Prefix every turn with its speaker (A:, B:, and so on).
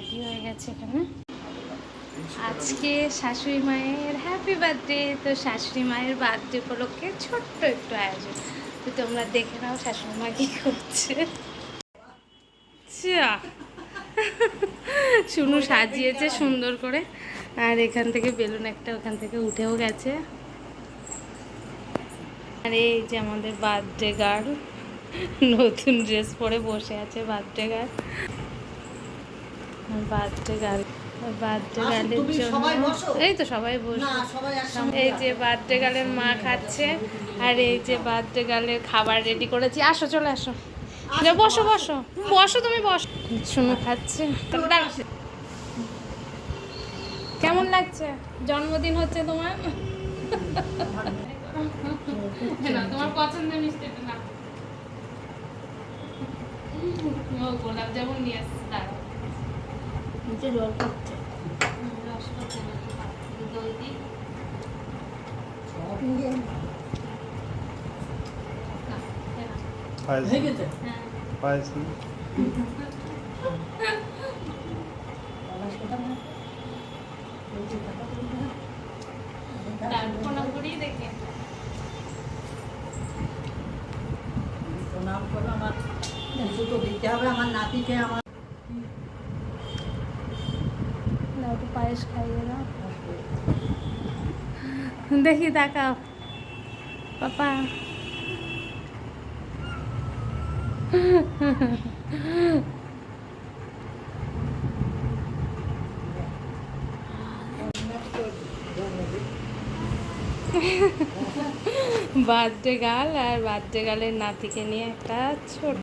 A: Ready হয়ে গেছে এখানে। আজকে শাশুড়ি মায়ের হ্যাপি বার্থডে। তো শাশুড়ি মায়ের বার্থডে উপলক্ষে ছোট্ট একটু আয়োজন, তো তোমরা দেখে নাও শাশুড়ি মা কী করছে। শুনু সাজিয়েছে সুন্দর করে, আর এখান থেকে বেলুন একটা ওখান থেকে উঠেও গেছে। আর এই যে আমাদের বার্থডে গার্ল নতুন ড্রেস পরে বসে আছে। Birthday girl, birthday girl, birthday গার্লের জন্য এই তো সবাই বসে। এই যে বার্থডে গার্লের মা খাচ্ছে, আর এই যে বার্থডে গার্লের খাবার রেডি করেছি। আসো, চলে আসো, বসো বসো বসো, তুমি বসো। শুনে খাচ্ছে। কেমন লাগছে? জন্মদিন হচ্ছে তোমার, তোমার পছন্দের মিষ্টিটা না। গোলাপ জামুন নিয়ে আসছে, দাঁড়াও। নিচে জল পড়ছে, দই দিই।
B: প্রণাম করো, আমার কিছু তো দিতে হবে আমার নাতিকে। আমার
A: একটু পায়েস খাইয়ে দাও, দেখি তাকাও পাপা। বার্থডে গার্ল আর বার্থডে গার্লের নাতিকে নিয়ে একটা ছোট